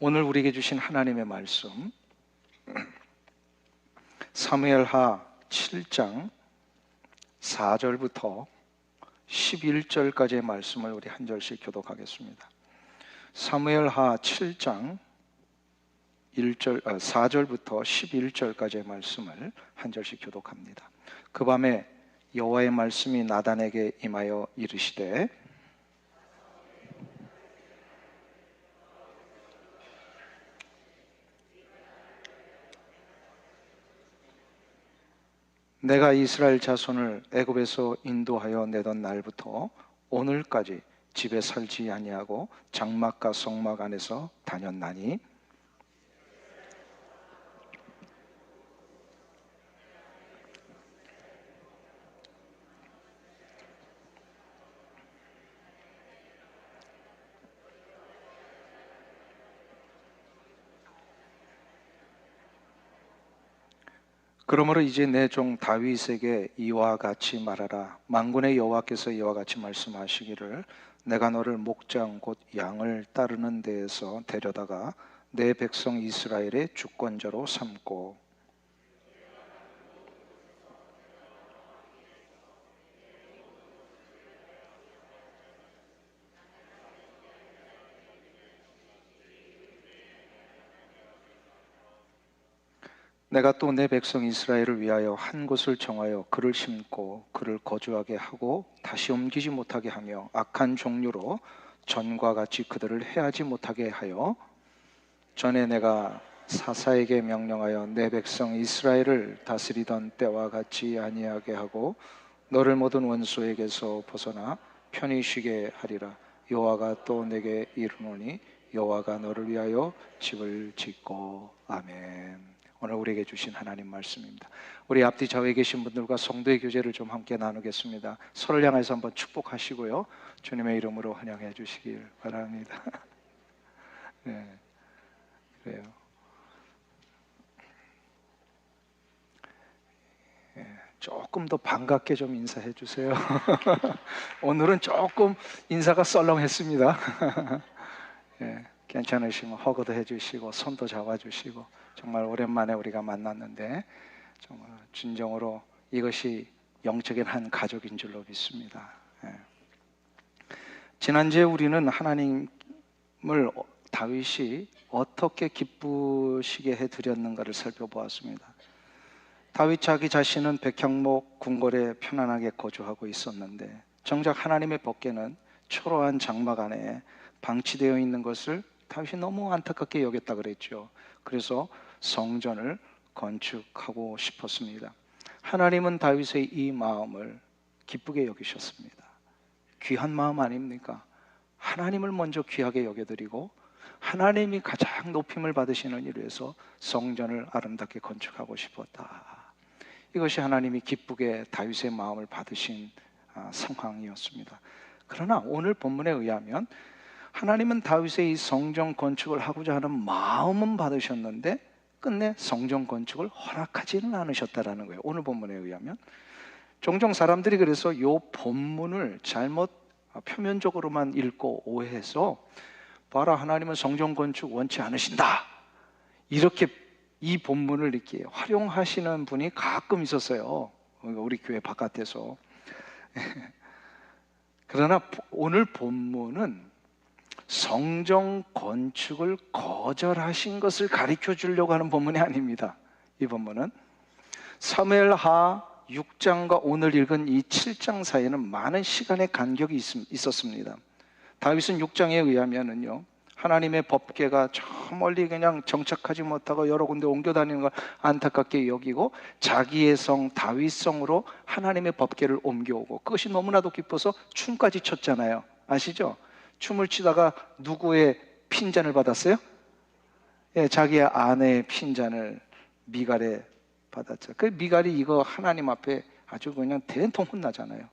오늘 우리에게 주신 하나님의 말씀 사무엘하 7장 4절부터 11절까지의 말씀을 우리 한 절씩 교독하겠습니다. 사무엘하 7장 4절부터 11절까지의 말씀을 한 절씩 교독합니다. 그 밤에 여호와의 말씀이 나단에게 임하여 이르시되 내가 이스라엘 자손을 애굽에서 인도하여 내던 날부터 오늘까지 집에 살지 아니하고 장막과 성막 안에서 다녔나니 그러므로 이제 내 종 다윗에게 이와 같이 말하라. 만군의 여호와께서 이와 같이 말씀하시기를 내가 너를 목장 곧 양을 따르는 데에서 데려다가 내 백성 이스라엘의 주권자로 삼고 내가 또 내 백성 이스라엘을 위하여 한 곳을 정하여 그를 심고 그를 거주하게 하고 다시 옮기지 못하게 하며 악한 종류로 전과 같이 그들을 해하지 못하게 하여 전에 내가 사사에게 명령하여 내 백성 이스라엘을 다스리던 때와 같이 아니하게 하고 너를 모든 원수에게서 벗어나 편히 쉬게 하리라. 여호와가 또 내게 이르노니 여호와가 너를 위하여 집을 짓고. 아멘. 오늘 우리에게 주신 하나님 말씀입니다. 우리 앞뒤 좌우에 계신 분들과 성도의 교제를 좀 함께 나누겠습니다. 서로를 향해서 한번 축복하시고요, 주님의 이름으로 환영해 주시길 바랍니다. 네, 그래요. 네, 조금 더 반갑게 좀 인사해 주세요. 오늘은 조금 인사가 썰렁했습니다. 네, 괜찮으시면 허그도 해주시고 손도 잡아주시고 정말 오랜만에 우리가 만났는데 정말 진정으로 이것이 영적인 한 가족인 줄로 믿습니다. 지난주에 우리는 하나님을 다윗이 어떻게 기쁘시게 해드렸는가를 살펴보았습니다. 다윗 자기 자신은 백향목 궁궐에 편안하게 거주하고 있었는데 정작 하나님의 법궤는 초라한 장막 안에 방치되어 있는 것을 다윗이 너무 안타깝게 여겼다 그랬죠. 그래서 성전을 건축하고 싶었습니다. 하나님은 다윗의 이 마음을 기쁘게 여기셨습니다. 귀한 마음 아닙니까? 하나님을 먼저 귀하게 여겨드리고 하나님이 가장 높임을 받으시는 일을 위해서 성전을 아름답게 건축하고 싶었다. 이것이 하나님이 기쁘게 다윗의 마음을 받으신 상황이었습니다. 그러나 오늘 본문에 의하면 하나님은 다윗의 이 성전 건축을 하고자 하는 마음은 받으셨는데 끝내 성전 건축을 허락하지는 않으셨다라는 거예요. 오늘 본문에 의하면 종종 사람들이 그래서 이 본문을 잘못 표면적으로만 읽고 오해해서 봐라, 하나님은 성전 건축 원치 않으신다, 이렇게 이 본문을 이렇게 활용하시는 분이 가끔 있었어요, 우리 교회 바깥에서. 그러나 오늘 본문은 성전 건축을 거절하신 것을 가르쳐 주려고 하는 본문이 아닙니다. 이 본문은 사무엘하 6장과 오늘 읽은 이 7장 사이에는 많은 시간의 간격이 있었습니다. 다윗은 6장에 의하면은요, 하나님의 법궤가 저 멀리 그냥 정착하지 못하고 여러 군데 옮겨 다니는 걸 안타깝게 여기고 자기의 성 다윗성으로 하나님의 법궤를 옮겨오고 그것이 너무나도 기뻐서 춤까지 췄잖아요. 아시죠? 춤을 추다가 누구의 핀잔을 받았어요? 예, 자기의 아내의 핀잔을 미갈에 받았죠. 그 미갈이 이거 하나님 앞에 아주 그냥 대통 혼나잖아요.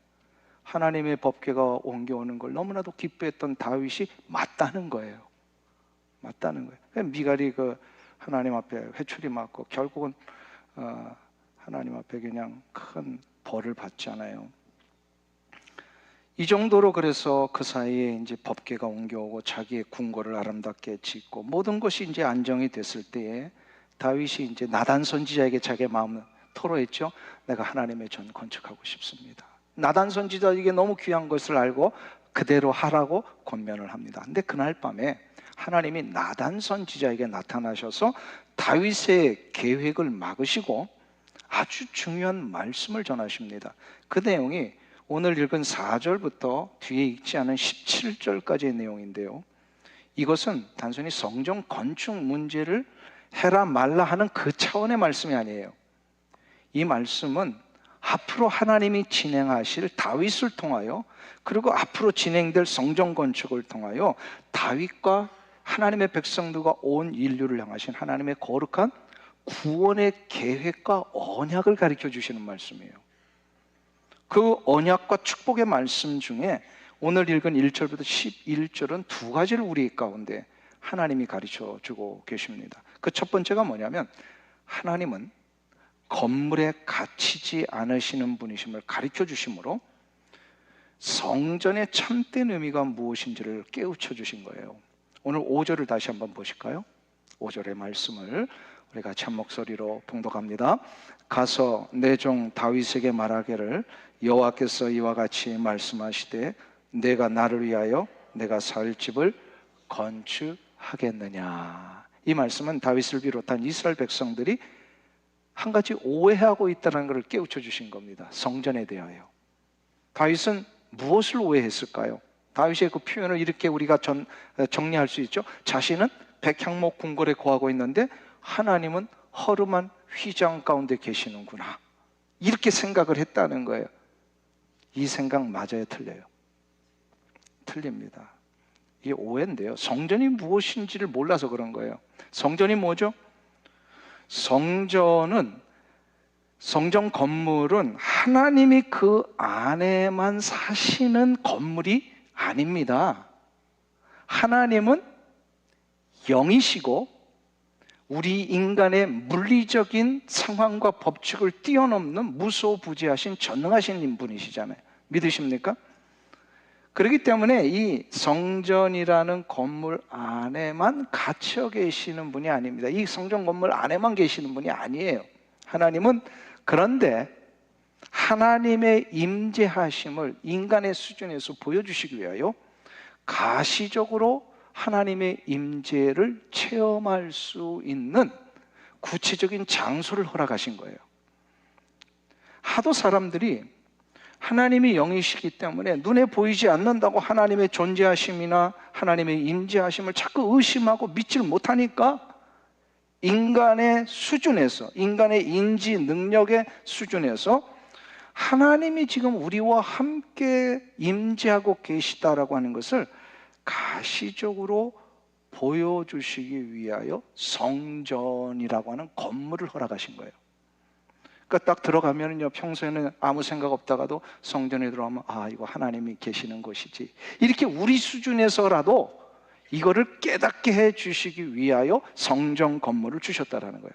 하나님의 법궤가 옮겨오는 걸 너무나도 기뻐했던 다윗이 맞다는 거예요. 맞다는 거예요. 미갈이 그 하나님 앞에 회초리 맞고 결국은 하나님 앞에 그냥 큰 벌을 받잖아요. 이 정도로 그래서 그 사이에 이제 법궤가 옮겨오고 자기의 궁궐을 아름답게 짓고 모든 것이 이제 안정이 됐을 때에 다윗이 이제 나단 선지자에게 자기의 마음을 토로했죠. 내가 하나님의 전 건축하고 싶습니다. 나단 선지자에게 너무 귀한 것을 알고 그대로 하라고 권면을 합니다. 근데 그날 밤에 하나님이 나단 선지자에게 나타나셔서 다윗의 계획을 막으시고 아주 중요한 말씀을 전하십니다. 그 내용이 오늘 읽은 4절부터 뒤에 읽지 않은 17절까지의 내용인데요, 이것은 단순히 성전 건축 문제를 해라 말라 하는 그 차원의 말씀이 아니에요. 이 말씀은 앞으로 하나님이 진행하실 다윗을 통하여, 그리고 앞으로 진행될 성전 건축을 통하여 다윗과 하나님의 백성들과 온 인류를 향하신 하나님의 거룩한 구원의 계획과 언약을 가르쳐 주시는 말씀이에요. 그 언약과 축복의 말씀 중에 오늘 읽은 1절부터 11절은 두 가지를 우리 가운데 하나님이 가르쳐 주고 계십니다. 그 첫 번째가 뭐냐면, 하나님은 건물에 갇히지 않으시는 분이심을 가르쳐 주심으로 성전의 참된 의미가 무엇인지를 깨우쳐 주신 거예요. 오늘 5절을 다시 한번 보실까요? 5절의 말씀을 우리 같이 한 목소리로 봉독합니다. 가서 내 종 다윗에게 말하기를 여호와께서 이와 같이 말씀하시되 내가 나를 위하여 내가 살 집을 건축하겠느냐. 이 말씀은 다윗을 비롯한 이스라엘 백성들이 한 가지 오해하고 있다는 것을 깨우쳐 주신 겁니다. 성전에 대하여 다윗은 무엇을 오해했을까요? 다윗의 그 표현을 이렇게 우리가 정리할 수 있죠. 자신은 백향목 궁궐에 거하고 있는데 하나님은 허름한 휘장 가운데 계시는구나, 이렇게 생각을 했다는 거예요. 이 생각 맞아요, 틀려요? 틀립니다. 이게 오해인데요, 성전이 무엇인지를 몰라서 그런 거예요. 성전이 뭐죠? 성전 건물은 하나님이 그 안에만 사시는 건물이 아닙니다. 하나님은 영이시고 우리 인간의 물리적인 상황과 법칙을 뛰어넘는 무소부지하신 전능하신 분이시잖아요. 믿으십니까? 그렇기 때문에 이 성전이라는 건물 안에만 갇혀 계시는 분이 아닙니다. 이 성전 건물 안에만 계시는 분이 아니에요. 하나님은 그런데 하나님의 임재하심을 인간의 수준에서 보여주시기 위하여 가시적으로 하나님의 임재를 체험할 수 있는 구체적인 장소를 허락하신 거예요. 하도 사람들이 하나님이 영이시기 때문에 눈에 보이지 않는다고 하나님의 존재하심이나 하나님의 임재하심을 자꾸 의심하고 믿지를 못하니까 인간의 수준에서, 인간의 인지 능력의 수준에서 하나님이 지금 우리와 함께 임재하고 계시다라고 하는 것을 가시적으로 보여주시기 위하여 성전이라고 하는 건물을 허락하신 거예요. 그러니까 딱 들어가면요, 평소에는 아무 생각 없다가도 성전에 들어가면 이거 하나님이 계시는 곳이지, 이렇게 우리 수준에서라도 이거를 깨닫게 해 주시기 위하여 성전 건물을 주셨다라는 거예요.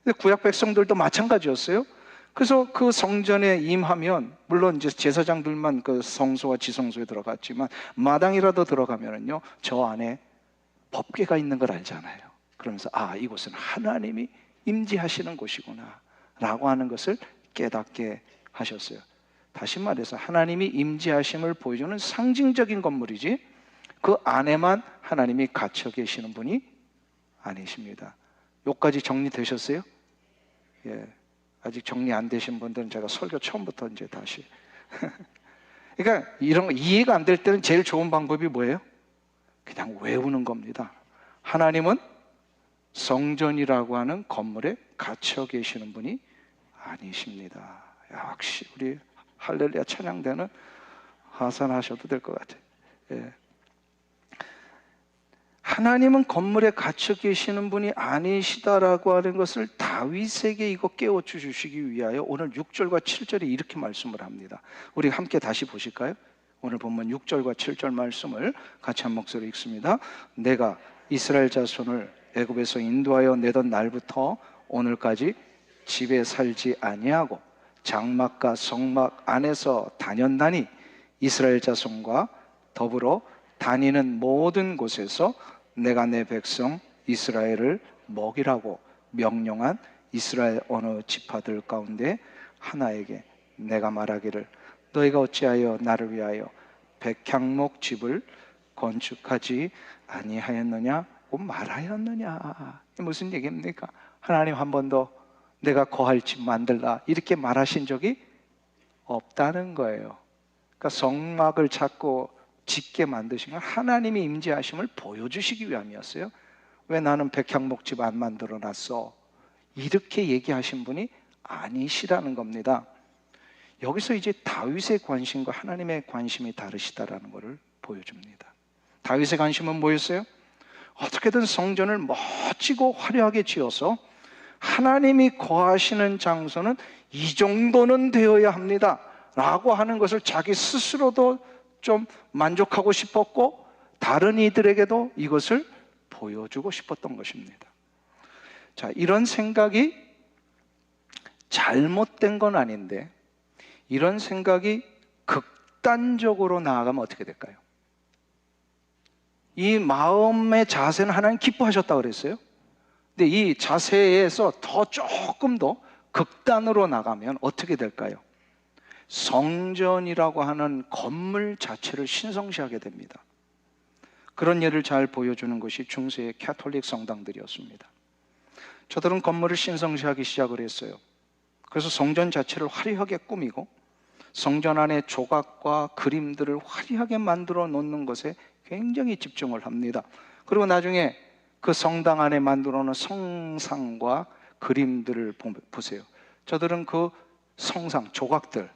근데 구약 백성들도 마찬가지였어요. 그래서 그 성전에 임하면, 물론 이제 제사장들만 그 성소와 지성소에 들어갔지만 마당이라도 들어가면은요, 저 안에 법궤가 있는 걸 알잖아요. 그러면서 이곳은 하나님이 임재하시는 곳이구나 라고 하는 것을 깨닫게 하셨어요. 다시 말해서 하나님이 임재하심을 보여주는 상징적인 건물이지 그 안에만 하나님이 갇혀 계시는 분이 아니십니다. 여기까지 정리되셨어요? 예. 아직 정리 안 되신 분들은 제가 설교 처음부터 이제 다시 그러니까 이런 거 이해가 안 될 때는 제일 좋은 방법이 뭐예요? 그냥 외우는 겁니다. 하나님은 성전이라고 하는 건물에 갇혀 계시는 분이 아니십니다. 역시 우리 할렐루야 찬양대는 하산하셔도 될 것 같아요. 예. 하나님은 건물에 갇혀 계시는 분이 아니시다라고 하는 것을 다윗에게 이거 깨워쳐 주시기 위하여 오늘 6절과 7절에 이렇게 말씀을 합니다. 우리 함께 다시 보실까요? 오늘 본문 6절과 7절 말씀을 같이 한 목소리 읽습니다. 내가 이스라엘 자손을 애굽에서 인도하여 내던 날부터 오늘까지 집에 살지 아니하고 장막과 성막 안에서 다녔나니 이스라엘 자손과 더불어 다니는 모든 곳에서 내가 내 백성 이스라엘을 먹이라고 명령한 이스라엘 어느 지파들 가운데 하나에게 내가 말하기를 너희가 어찌하여 나를 위하여 백향목 집을 건축하지 아니하였느냐고 말하였느냐. 무슨 얘기입니까? 하나님 한 번도 내가 거할 집 만들라 이렇게 말하신 적이 없다는 거예요. 그러니까 성막을 찾고 짓게 만드신 건 하나님의 임재하심을 보여주시기 위함이었어요. 왜 나는 백향목집 안 만들어 놨어? 이렇게 얘기하신 분이 아니시라는 겁니다. 여기서 이제 다윗의 관심과 하나님의 관심이 다르시다라는 것을 보여줍니다. 다윗의 관심은 뭐였어요? 어떻게든 성전을 멋지고 화려하게 지어서 하나님이 거하시는 장소는 이 정도는 되어야 합니다 라고 하는 것을 자기 스스로도 좀 만족하고 싶었고 다른 이들에게도 이것을 보여주고 싶었던 것입니다. 자, 이런 생각이 잘못된 건 아닌데 이런 생각이 극단적으로 나아가면 어떻게 될까요? 이 마음의 자세는 하나님 기뻐하셨다고 그랬어요. 근데 이 자세에서 조금 더 극단으로 나가면 어떻게 될까요? 성전이라고 하는 건물 자체를 신성시하게 됩니다. 그런 예를 잘 보여주는 것이 중세의 캐톨릭 성당들이었습니다. 저들은 건물을 신성시하기 시작을 했어요. 그래서 성전 자체를 화려하게 꾸미고 성전 안에 조각과 그림들을 화려하게 만들어 놓는 것에 굉장히 집중을 합니다. 그리고 나중에 그 성당 안에 만들어 놓은 성상과 그림들을 보세요. 저들은 그 성상, 조각들,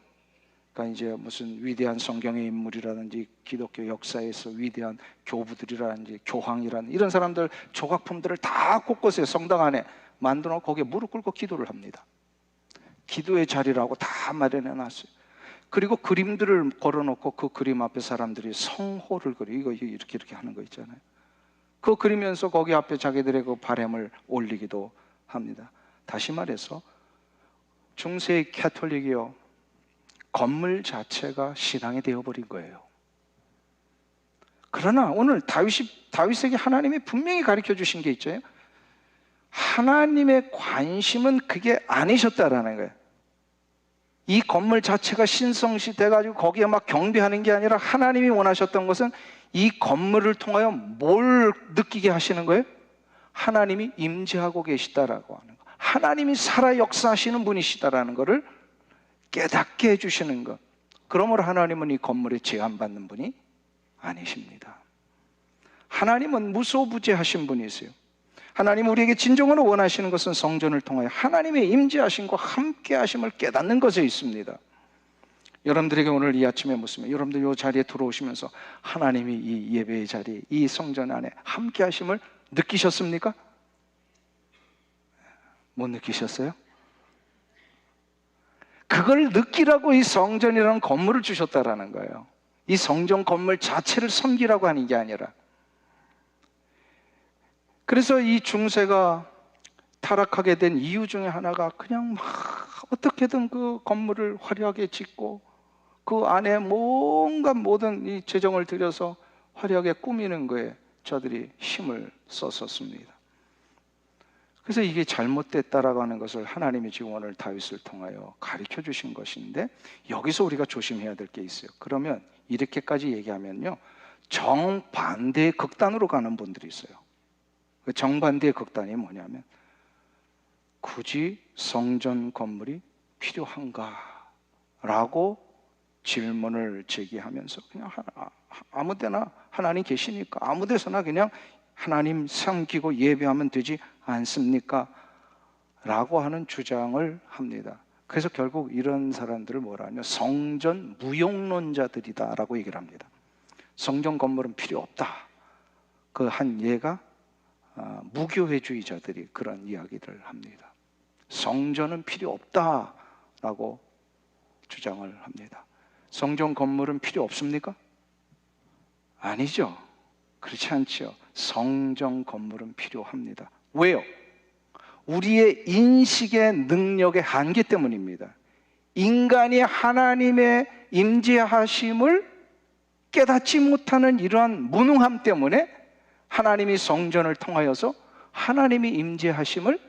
그러니까 이제 무슨 위대한 성경의 인물이라든지 기독교 역사에서 위대한 교부들이라든지 교황이라든지 이런 사람들 조각품들을 다 곳곳에 성당 안에 만들어 놓고 거기에 무릎 꿇고 기도를 합니다. 기도의 자리라고 다 마련해 놨어요. 그리고 그림들을 걸어놓고 그 그림 앞에 사람들이 성호를 그려. 이거 이렇게 하는 거 있잖아요. 그거 그리면서 거기 앞에 자기들의 그 바램을 올리기도 합니다. 다시 말해서 중세의 캐톨릭이요, 건물 자체가 신앙이 되어버린 거예요. 그러나 오늘 다윗에게 하나님이 분명히 가르쳐 주신 게 있죠. 하나님의 관심은 그게 아니셨다라는 거예요. 이 건물 자체가 신성시 돼가지고 거기에 막 경배하는 게 아니라 하나님이 원하셨던 것은 이 건물을 통하여 뭘 느끼게 하시는 거예요? 하나님이 임재하고 계시다라고 하는 거, 하나님이 살아 역사하시는 분이시다라는 것을 깨닫게 해주시는 것. 그러므로 하나님은 이 건물에 제한받는 분이 아니십니다. 하나님은 무소부재하신 분이세요. 하나님 우리에게 진정으로 원하시는 것은 성전을 통하여 하나님의 임재하심과 함께하심을 깨닫는 것에 있습니다. 여러분들에게 오늘 이 아침에 묻습니다. 여러분들 이 자리에 들어오시면서 하나님이 이 예배의 자리에, 이 성전 안에 함께하심을 느끼셨습니까? 못 느끼셨어요? 그걸 느끼라고 이 성전이라는 건물을 주셨다라는 거예요. 이 성전 건물 자체를 섬기라고 하는 게 아니라. 그래서 이 중세가 타락하게 된 이유 중에 하나가 그냥 막 어떻게든 그 건물을 화려하게 짓고 그 안에 뭔가 모든 이 재정을 들여서 화려하게 꾸미는 거에 저들이 힘을 썼었습니다. 그래서 이게 잘못됐다라고 하는 것을 하나님이 지금 오늘 다윗을 통하여 가르쳐 주신 것인데, 여기서 우리가 조심해야 될 게 있어요. 그러면 이렇게까지 얘기하면요, 정반대의 극단으로 가는 분들이 있어요. 그 정반대의 극단이 뭐냐면, 굳이 성전 건물이 필요한가? 라고 질문을 제기하면서 그냥 아무 데나 하나님 계시니까 아무 데서나 그냥 하나님 섬기고 예배하면 되지 않습니까? 라고 하는 주장을 합니다. 그래서 결국 이런 사람들을 뭐라 하냐, 성전 무용론자들이다 라고 얘기를 합니다. 성전 건물은 필요 없다. 그 한 예가 무교회주의자들이 그런 이야기를 합니다. 성전은 필요 없다라고 주장을 합니다. 성전 건물은 필요 없습니까? 아니죠. 그렇지 않죠. 성전 건물은 필요합니다. 왜요? 우리의 인식의 능력의 한계 때문입니다. 인간이 하나님의 임재하심을 깨닫지 못하는 이러한 무능함 때문에 하나님이 성전을 통하여서 하나님이 임재하심을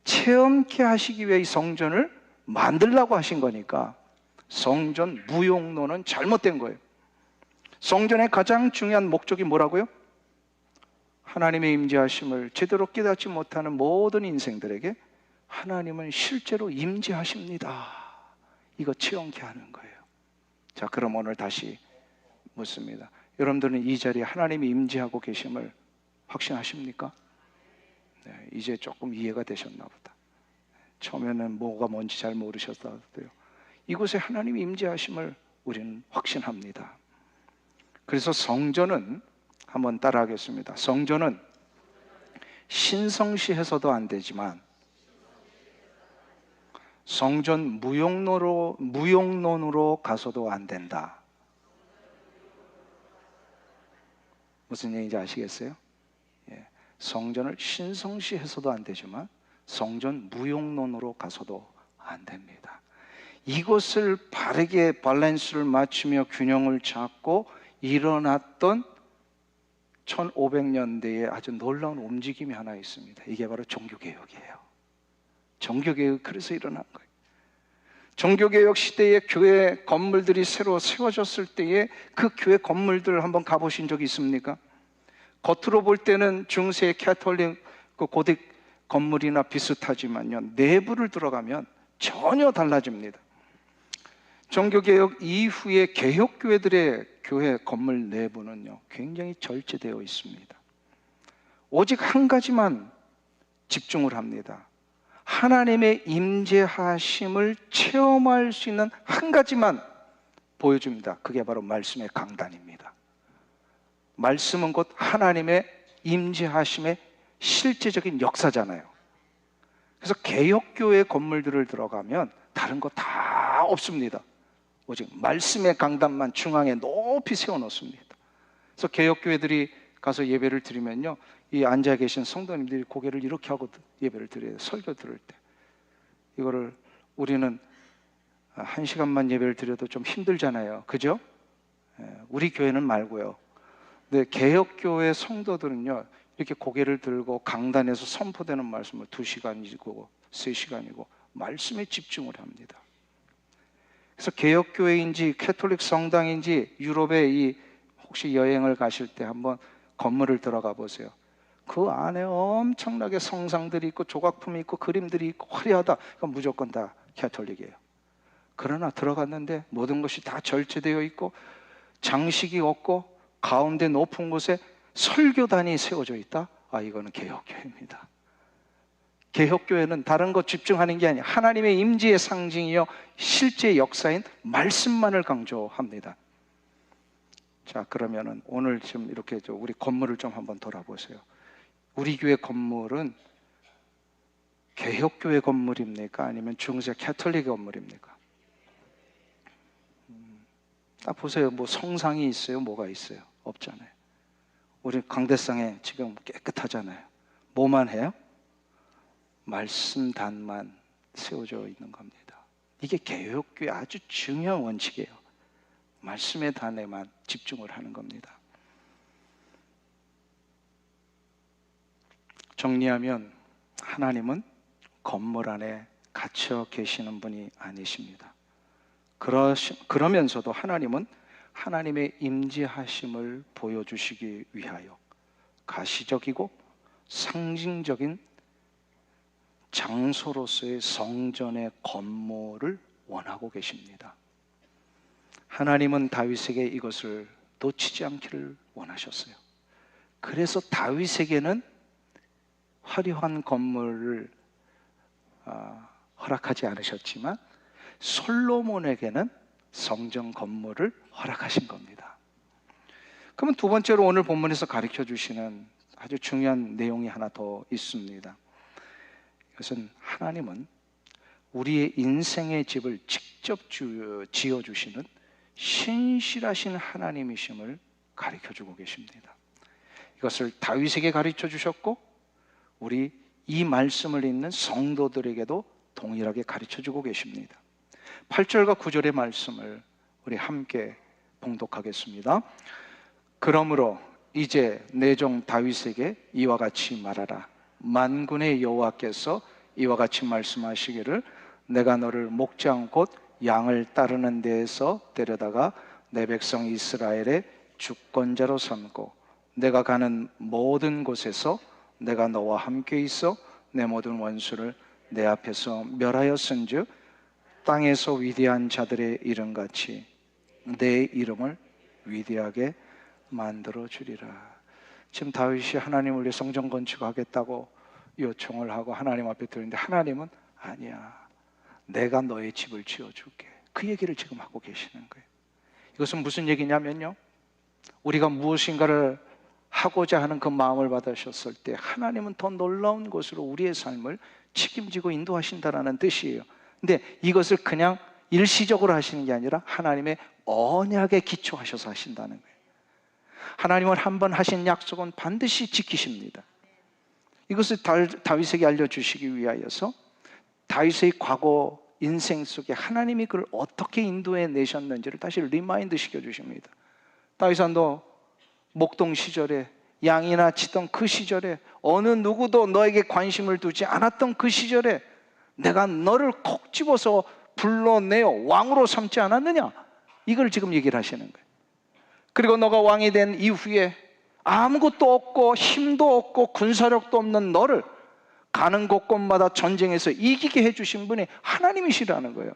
체험케 하시기 위해 이 성전을 만들라고 하신 거니까 성전 무용론은 잘못된 거예요. 성전의 가장 중요한 목적이 뭐라고요? 하나님의 임재하심을 제대로 깨닫지 못하는 모든 인생들에게 하나님은 실제로 임재하십니다, 이거 체험케 하는 거예요. 자, 그럼 오늘 다시 묻습니다. 여러분들은 이 자리에 하나님이 임재하고 계심을 확신하십니까? 네, 이제 조금 이해가 되셨나 보다. 처음에는 뭐가 뭔지 잘 모르셨다고요. 이곳에 하나님이 임재하심을 우리는 확신합니다. 그래서 성전은, 한번 따라하겠습니다. 성전은 신성시해서도 안 되지만 성전 무용론으로 가서도 안 된다. 무슨 얘기인지 아시겠어요? 예, 성전을 신성시해서도 안 되지만 성전 무용론으로 가서도 안 됩니다. 이것을 바르게 밸런스를 맞추며 균형을 잡고 일어났던 1500년대에 아주 놀라운 움직임이 하나 있습니다. 이게 바로 종교개혁이에요. 종교개혁, 그래서 일어난 거예요. 종교개혁 시대에 교회 건물들이 새로 세워졌을 때에 그 교회 건물들을 한번 가보신 적이 있습니까? 겉으로 볼 때는 중세 캐톨릭 그 고딕 건물이나 비슷하지만요, 내부를 들어가면 전혀 달라집니다. 종교개혁 이후에 개혁교회들의 교회 건물 내부는요, 굉장히 절제되어 있습니다. 오직 한 가지만 집중을 합니다. 하나님의 임재하심을 체험할 수 있는 한 가지만 보여줍니다. 그게 바로 말씀의 강단입니다. 말씀은 곧 하나님의 임재하심의 실제적인 역사잖아요. 그래서 개혁교회 건물들을 들어가면 다른 거 다 없습니다. 오직 말씀의 강단만 중앙에 높이 세워놓습니다. 그래서 개혁교회들이 가서 예배를 드리면요, 이 앉아 계신 성도님들이 고개를 이렇게 하고 예배를 드려요. 설교 들을 때. 이거를 우리는 1시간만 예배를 드려도 좀 힘들잖아요. 그죠? 우리 교회는 말고요. 근데 개혁교회 성도들은요, 이렇게 고개를 들고 강단에서 선포되는 말씀을 2시간이고 3시간이고 말씀에 집중을 합니다. 그래서 개혁교회인지 캐톨릭 성당인지 유럽에 혹시 여행을 가실 때 한번 건물을 들어가 보세요. 그 안에 엄청나게 성상들이 있고 조각품이 있고 그림들이 있고 화려하다. 그건 무조건 다 캐톨릭이에요. 그러나 들어갔는데 모든 것이 다 절제되어 있고 장식이 없고 가운데 높은 곳에 설교단이 세워져 있다? 아, 이거는 개혁교회입니다. 개혁교회는 다른 것 집중하는 게 아니라 하나님의 임재의 상징이요 실제 역사인 말씀만을 강조합니다. 자, 그러면은 오늘 좀 이렇게 우리 건물을 좀 한번 돌아보세요. 우리 교회 건물은 개혁교회 건물입니까? 아니면 중세 캐톨릭 건물입니까? 딱 보세요. 뭐 성상이 있어요? 뭐가 있어요? 없잖아요. 우리 강대상에 지금 깨끗하잖아요. 뭐만 해요? 말씀단만 세워져 있는 겁니다. 이게 개혁교회 아주 중요한 원칙이에요. 말씀의 단에만 집중을 하는 겁니다. 정리하면 하나님은 건물 안에 갇혀 계시는 분이 아니십니다. 그러면서도 하나님은 하나님의 임재하심을 보여주시기 위하여 가시적이고 상징적인 장소로서의 성전의 건물을 원하고 계십니다. 하나님은 다윗에게 이것을 놓치지 않기를 원하셨어요. 그래서 다윗에게는 화려한 건물을 허락하지 않으셨지만 솔로몬에게는 성전 건물을 허락하신 겁니다. 그러면 두 번째로 오늘 본문에서 가르쳐 주시는 아주 중요한 내용이 하나 더 있습니다. 그것은 하나님은 우리의 인생의 집을 직접 지어주시는 신실하신 하나님이심을 가르쳐주고 계십니다. 이것을 다윗에게 가르쳐 주셨고 우리 이 말씀을 읽는 성도들에게도 동일하게 가르쳐주고 계십니다. 8절과 9절의 말씀을 우리 함께 봉독하겠습니다. 그러므로 이제 내 종 다윗에게 이와 같이 말하라. 만군의 여호와께서 이와 같이 말씀하시기를 내가 너를 목장 곧 양을 따르는 데에서 데려다가 내 백성 이스라엘의 주권자로 삼고 내가 가는 모든 곳에서 내가 너와 함께 있어 내 모든 원수를 내 앞에서 멸하였은즉 땅에서 위대한 자들의 이름같이 내 이름을 위대하게 만들어 주리라. 지금 다윗이 하나님을 위해 성전 건축하겠다고 요청을 하고 하나님 앞에 드리는데 하나님은 아니야, 내가 너의 집을 지어줄게, 그 얘기를 지금 하고 계시는 거예요. 이것은 무슨 얘기냐면요, 우리가 무엇인가를 하고자 하는 그 마음을 받으셨을 때 하나님은 더 놀라운 것으로 우리의 삶을 책임지고 인도하신다는 뜻이에요. 근데 이것을 그냥 일시적으로 하시는 게 아니라 하나님의 언약에 기초하셔서 하신다는 거예요. 하나님은 한번 하신 약속은 반드시 지키십니다. 이것을 다윗에게 알려주시기 위하여서 다윗의 과거 인생 속에 하나님이 그를 어떻게 인도해 내셨는지를 다시 리마인드 시켜주십니다. 다윗아, 너 목동 시절에 양이나 치던 그 시절에 어느 누구도 너에게 관심을 두지 않았던 그 시절에 내가 너를 콕 집어서 불러내어 왕으로 삼지 않았느냐? 이걸 지금 얘기를 하시는 거예요. 그리고 너가 왕이 된 이후에 아무것도 없고 힘도 없고 군사력도 없는 너를 가는 곳곳마다 전쟁에서 이기게 해주신 분이 하나님이시라는 거예요.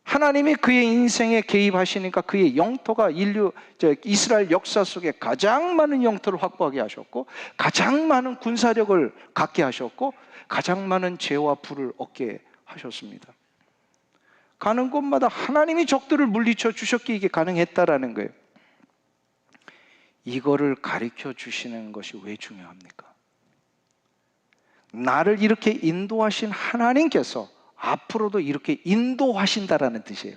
하나님이 그의 인생에 개입하시니까 그의 영토가 이스라엘 역사 속에 가장 많은 영토를 확보하게 하셨고 가장 많은 군사력을 갖게 하셨고 가장 많은 재와 부를 얻게 하셨습니다. 가는 곳마다 하나님이 적들을 물리쳐 주셨기에 이게 가능했다라는 거예요. 이거를 가르쳐 주시는 것이 왜 중요합니까? 나를 이렇게 인도하신 하나님께서 앞으로도 이렇게 인도하신다라는 뜻이에요.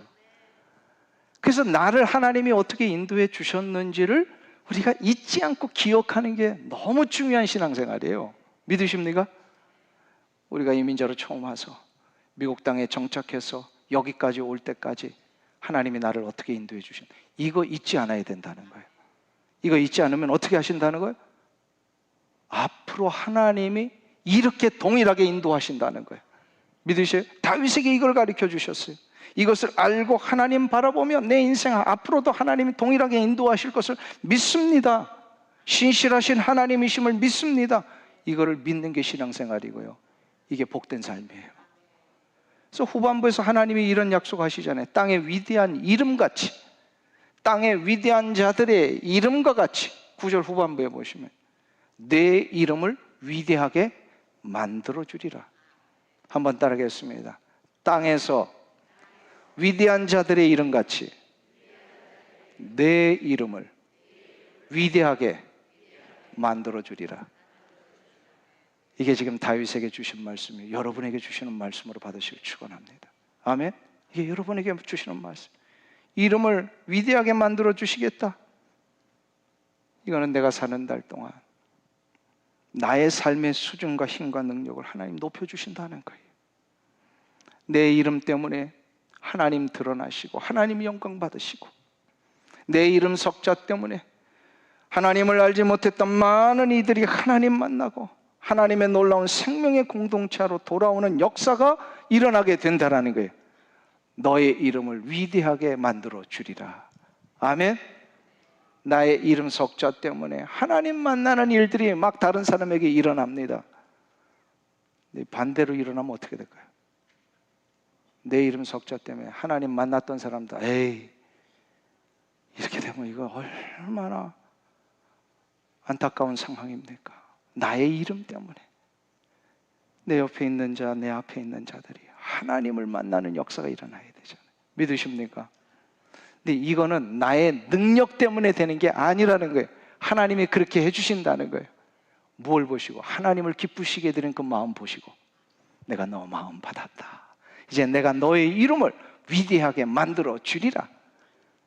그래서 나를 하나님이 어떻게 인도해 주셨는지를 우리가 잊지 않고 기억하는 게 너무 중요한 신앙생활이에요. 믿으십니까? 우리가 이민자로 처음 와서 미국 땅에 정착해서 여기까지 올 때까지 하나님이 나를 어떻게 인도해 주신, 이거 잊지 않아야 된다는 거예요. 이거 잊지 않으면 어떻게 하신다는 거예요? 앞으로 하나님이 이렇게 동일하게 인도하신다는 거예요. 믿으세요? 다윗에게 이걸 가르쳐 주셨어요. 이것을 알고 하나님 바라보며 내 인생 앞으로도 하나님이 동일하게 인도하실 것을 믿습니다. 신실하신 하나님이심을 믿습니다. 이거를 믿는 게 신앙생활이고요, 이게 복된 삶이에요. 그래서 후반부에서 하나님이 이런 약속하시잖아요. 땅의 위대한 이름같이, 땅의 위대한 자들의 이름과 같이, 9절 후반부에 보시면 내 이름을 위대하게 만들어주리라. 한번 따라하겠습니다. 땅에서 위대한 자들의 이름같이 내 이름을 위대하게 만들어주리라. 이게 지금 다윗에게 주신 말씀이에요. 여러분에게 주시는 말씀으로 받으시길 축원합니다. 아멘. 이게 여러분에게 주시는 말씀. 이름을 위대하게 만들어 주시겠다. 이거는 내가 사는 달 동안 나의 삶의 수준과 힘과 능력을 하나님 높여주신다는 거예요. 내 이름 때문에 하나님 드러나시고 하나님 영광 받으시고, 내 이름 석자 때문에 하나님을 알지 못했던 많은 이들이 하나님 만나고 하나님의 놀라운 생명의 공동체로 돌아오는 역사가 일어나게 된다는 거예요. 너의 이름을 위대하게 만들어 주리라. 아멘. 나의 이름 석자 때문에 하나님 만나는 일들이 막 다른 사람에게 일어납니다. 반대로 일어나면 어떻게 될까요? 내 이름 석자 때문에 하나님 만났던 사람도 에이, 이렇게 되면 이거 얼마나 안타까운 상황입니까? 나의 이름 때문에 내 옆에 있는 자, 내 앞에 있는 자들이 하나님을 만나는 역사가 일어나야 되잖아요. 믿으십니까? 근데 이거는 나의 능력 때문에 되는 게 아니라는 거예요. 하나님이 그렇게 해주신다는 거예요. 뭘 보시고? 하나님을 기쁘시게 되는 그 마음 보시고, 내가 너 마음 받았다, 이제 내가 너의 이름을 위대하게 만들어 주리라.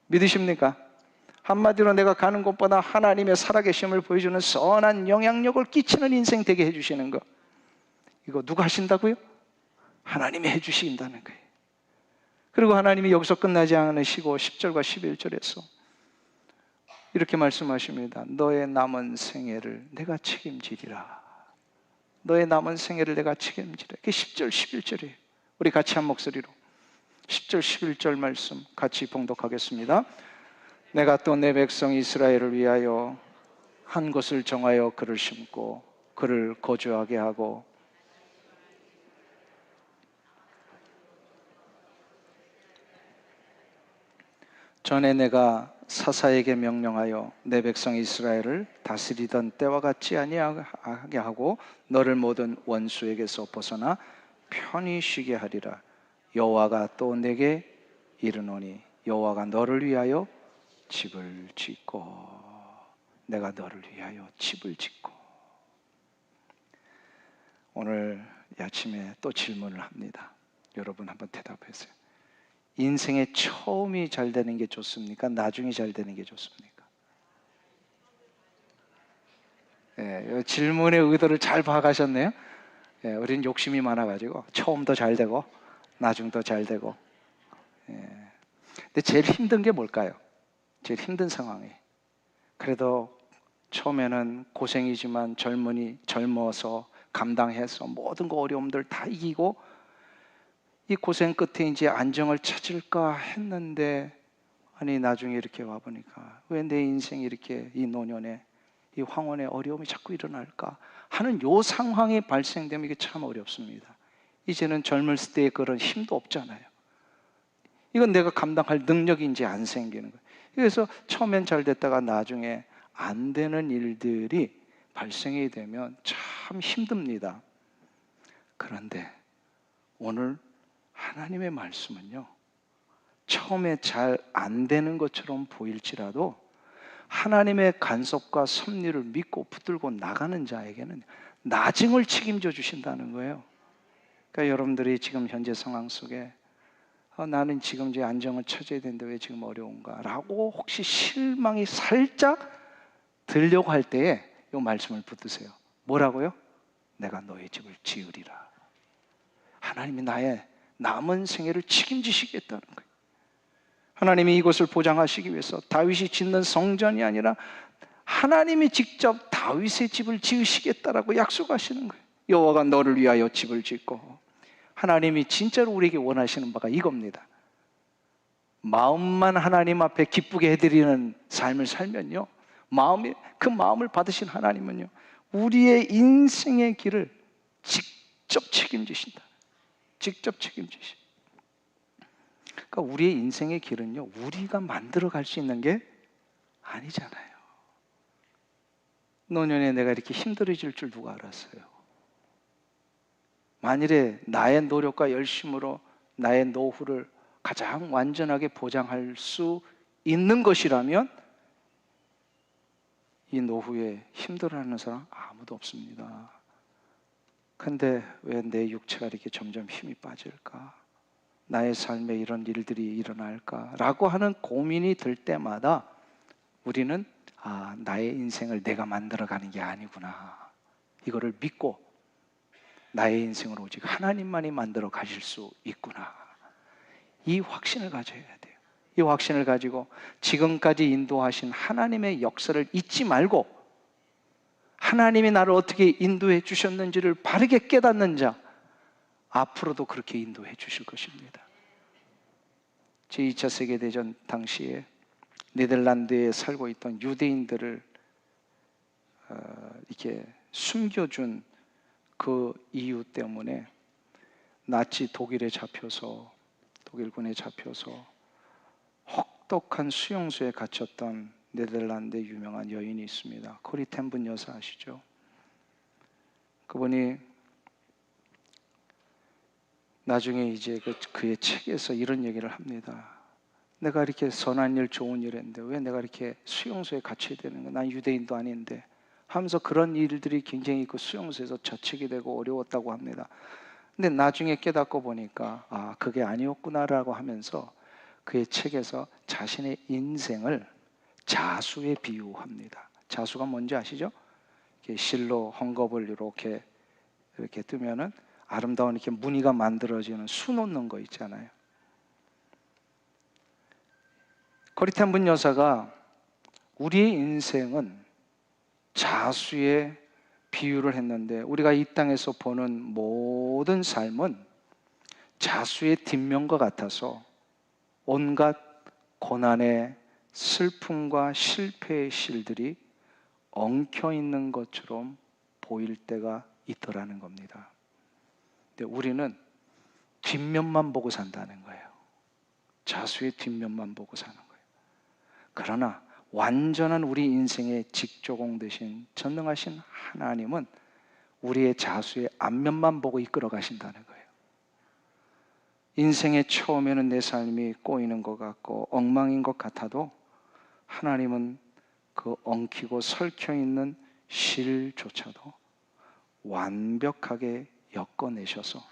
믿으십니까? 한마디로 내가 가는 곳보다 하나님의 살아계심을 보여주는 선한 영향력을 끼치는 인생 되게 해주시는 거, 이거 누가 하신다고요? 하나님이 해주신다는 거예요. 그리고 하나님이 여기서 끝나지 않으시고 10절과 11절에서 이렇게 말씀하십니다. 너의 남은 생애를 내가 책임지리라. 너의 남은 생애를 내가 책임지리라. 이게 10절, 11절이에요. 우리 같이 한 목소리로 10절, 11절 말씀 같이 봉독하겠습니다. 내가 또 내 백성 이스라엘을 위하여 한 곳을 정하여 그를 심고 그를 거주하게 하고 전에 내가 사사에게 명령하여 내 백성 이스라엘을 다스리던 때와 같지 아니하게 하고 너를 모든 원수에게서 벗어나 편히 쉬게 하리라. 여호와가 또 내게 이르노니 여호와가 너를 위하여 집을 짓고 내가 너를 위하여 집을 짓고. 오늘 아침에 또 질문을 합니다. 여러분 한번 대답하세요. 인생의 처음이 잘 되는 게 좋습니까? 나중에 잘 되는 게 좋습니까? 질문의 의도를 잘 파악하셨네요. 우리는 욕심이 많아가지고 처음도 잘 되고 나중도 잘 되고. 근데 제일 힘든 게 뭘까요? 제일 힘든 상황이. 그래도 처음에는 고생이지만 젊어서 감당해서 모든 거 어려움들 다 이기고 이 고생 끝에 이제 안정을 찾을까 했는데 아니 나중에 이렇게 와보니까 왜 내 인생이 이렇게 이 노년에 이 황혼의 어려움이 자꾸 일어날까 하는 요 상황이 발생되면 이게 참 어렵습니다. 이제는 젊을 때의 그런 힘도 없잖아요. 이건 내가 감당할 능력이 이제 안 생기는 거예요. 그래서 처음엔 잘 됐다가 나중에 안 되는 일들이 발생이 되면 참 힘듭니다. 그런데 오늘 하나님의 말씀은요, 처음에 잘 안 되는 것처럼 보일지라도 하나님의 간섭과 섭리를 믿고 붙들고 나가는 자에게는 나중을 책임져 주신다는 거예요. 그러니까 여러분들이 지금 현재 상황 속에 나는 지금 이제 안정을 찾아야 되는데 왜 지금 어려운가 라고 혹시 실망이 살짝 들려고 할 때에 이 말씀을 붙드세요. 뭐라고요? 내가 너의 집을 지으리라. 하나님이 나의 남은 생애를 책임지시겠다는 거예요. 하나님이 이것을 보장하시기 위해서 다윗이 짓는 성전이 아니라 하나님이 직접 다윗의 집을 지으시겠다라고 약속하시는 거예요. 여호와가 너를 위하여 집을 짓고. 하나님이 진짜로 우리에게 원하시는 바가 이겁니다. 마음만 하나님 앞에 기쁘게 해드리는 삶을 살면요, 그 마음을 받으신 하나님은요, 우리의 인생의 길을 직접 책임지신다. 직접 책임지시. 그러니까 우리의 인생의 길은요, 우리가 만들어 갈 수 있는 게 아니잖아요. 노년에 내가 이렇게 힘들어질 줄 누가 알았어요? 만일에 나의 노력과 열심으로 나의 노후를 가장 완전하게 보장할 수 있는 것이라면 이 노후에 힘들어하는 사람 아무도 없습니다. 근데 왜 내 육체가 이렇게 점점 힘이 빠질까? 나의 삶에 이런 일들이 일어날까? 라고 하는 고민이 들 때마다 우리는 나의 인생을 내가 만들어가는 게 아니구나. 이거를 믿고 나의 인생을 오직 하나님만이 만들어 가실 수 있구나. 이 확신을 가져야 돼요. 이 확신을 가지고 지금까지 인도하신 하나님의 역사를 잊지 말고 하나님이 나를 어떻게 인도해 주셨는지를 바르게 깨닫는 자, 앞으로도 그렇게 인도해 주실 것입니다. 제2차 세계대전 당시에 네덜란드에 살고 있던 유대인들을 이렇게 숨겨준 그 이유 때문에 나치 독일군에 잡혀서 혹독한 수용소에 갇혔던 네덜란드의 유명한 여인이 있습니다. 코리 텐분 여사 아시죠? 그분이 나중에 이제 그의 책에서 이런 얘기를 합니다. 내가 이렇게 선한 일, 좋은 일 했는데 왜 내가 이렇게 수용소에 갇혀야 되는 거야? 난 유대인도 아닌데 하면서 그런 일들이 굉장히 그 수용소에서 자책이 되고 어려웠다고 합니다. 근데 나중에 깨닫고 보니까 그게 아니었구나라고 하면서 그의 책에서 자신의 인생을 자수에 비유합니다. 자수가 뭔지 아시죠? 이렇게 실로 헝겊을 이렇게 뜨면은 아름다운 이렇게 무늬가 만들어지는 수 놓는 거 있잖아요. 코리 텐 분 여사가 우리의 인생은 자수의 비유를 했는데, 우리가 이 땅에서 보는 모든 삶은 자수의 뒷면과 같아서 온갖 고난의 슬픔과 실패의 실들이 엉켜 있는 것처럼 보일 때가 있더라는 겁니다. 근데 우리는 뒷면만 보고 산다는 거예요. 자수의 뒷면만 보고 사는 거예요. 그러나 완전한 우리 인생의 직조공 되신 전능하신 하나님은 우리의 자수의 앞면만 보고 이끌어 가신다는 거예요. 인생의 처음에는 내 삶이 꼬이는 것 같고 엉망인 것 같아도 하나님은 그 엉키고 설켜 있는 실조차도 완벽하게 엮어내셔서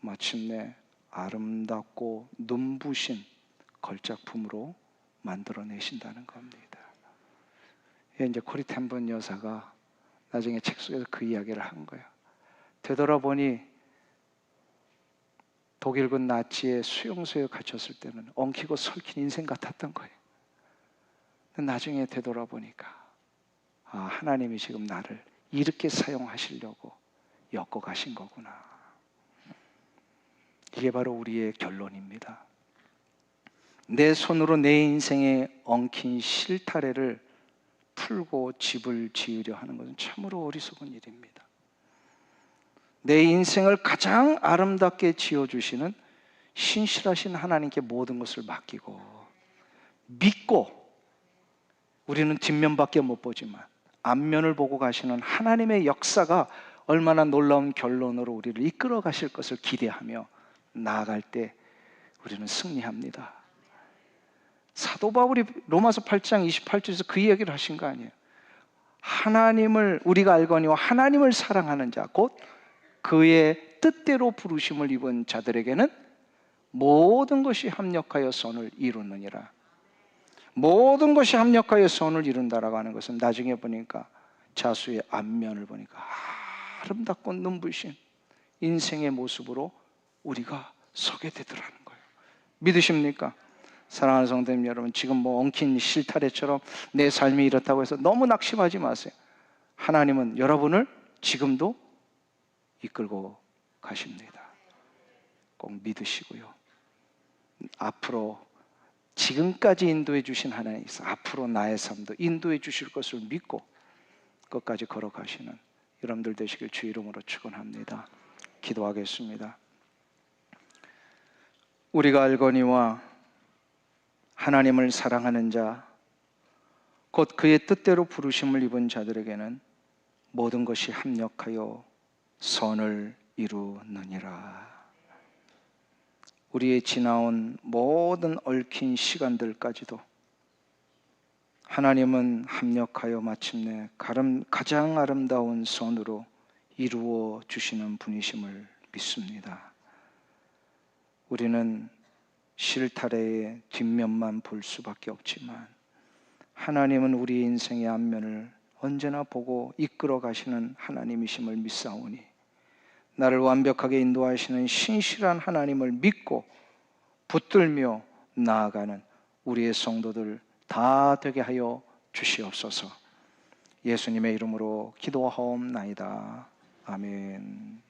마침내 아름답고 눈부신 걸작품으로 만들어내신다는 겁니다. 이제 코리 텐 분 여사가 나중에 책 속에서 그 이야기를 한 거예요. 되돌아보니 독일군 나치의 수용소에 갇혔을 때는 엉키고 설킨 인생 같았던 거예요. 나중에 되돌아보니까 하나님이 지금 나를 이렇게 사용하시려고 엮어 가신 거구나. 이게 바로 우리의 결론입니다. 내 손으로 내 인생에 엉킨 실타래를 풀고 집을 지으려 하는 것은 참으로 어리석은 일입니다. 내 인생을 가장 아름답게 지어주시는 신실하신 하나님께 모든 것을 맡기고 믿고, 우리는 뒷면밖에 못 보지만 앞면을 보고 가시는 하나님의 역사가 얼마나 놀라운 결론으로 우리를 이끌어 가실 것을 기대하며 나아갈 때 우리는 승리합니다. 사도 바울이 로마서 8장 28절에서 그 이야기를 하신 거 아니에요. 하나님을 우리가 알거니와 하나님을 사랑하는 자 곧 그의 뜻대로 부르심을 입은 자들에게는 모든 것이 합력하여 선을 이루느니라. 모든 것이 합력하여 선을 이룬다라고 하는 것은 나중에 보니까 자수의 앞면을 보니까 아름답고 눈부신 인생의 모습으로 우리가 서게 되더라는 거예요. 믿으십니까? 사랑하는 성도님 여러분, 지금 엉킨 실타래처럼 내 삶이 이렇다고 해서 너무 낙심하지 마세요. 하나님은 여러분을 지금도 이끌고 가십니다. 꼭 믿으시고요. 앞으로 지금까지 인도해 주신 하나님이 있어 앞으로 나의 삶도 인도해 주실 것을 믿고 끝까지 걸어가시는 여러분들 되시길 주 이름으로 축원합니다. 기도하겠습니다. 우리가 알거니와 하나님을 사랑하는 자 곧 그의 뜻대로 부르심을 입은 자들에게는 모든 것이 합력하여 선을 이루느니라. 우리의 지나온 모든 얽힌 시간들까지도 하나님은 합력하여 마침내 가장 아름다운 선으로 이루어 주시는 분이심을 믿습니다. 우리는 실타래의 뒷면만 볼 수밖에 없지만 하나님은 우리의 인생의 앞면을 언제나 보고 이끌어 가시는 하나님이심을 믿사오니 나를 완벽하게 인도하시는 신실한 하나님을 믿고 붙들며 나아가는 우리의 성도들 다 되게 하여 주시옵소서. 예수님의 이름으로 기도하옵나이다. 아멘.